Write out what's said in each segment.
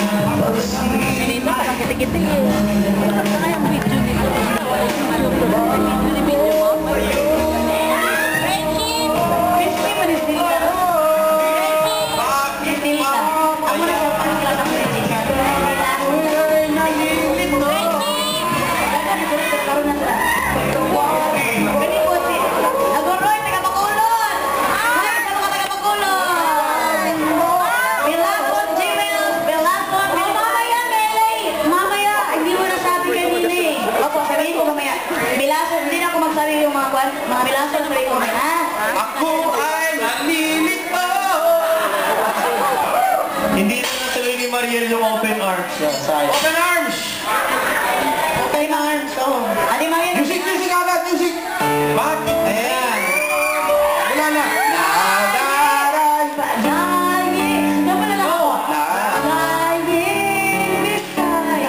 Pinita, parang kitik-kitik eh. Saka yung video nito. Video ni video mo. Friendship! Friendship mo ni Silita. Friendship! Silita. Ako na sa pangkala ng friendship. Mga bilasan sa ito na. Ako ay nalilito. Hindi na natuloy ni Mariel yung open arms niya. Sayang. Open arms! Open arms, oh. Adi Mariel. Music, music agad, music! Bakit? Ayan. Wala na. Nadaray. Lagi. Dapat na lang ako. Lagi. Bisay.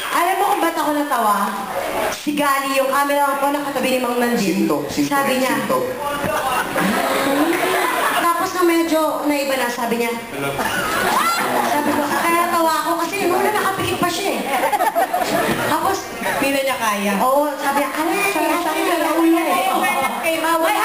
Alam mo kung ba't ako natawa? Si Gali, yung camera ko nakatabi ni Mang Nandin. Sabi niya. Tapos na medyo naiba na, sabi niya. Sabi ko, kaya tawa ako kasi nung nakapikit pa siya eh. Tapos, Hindi na niya kaya. oo, sabi niya, ano, sabi niya, kaya uwi niya eh. Kay Maway,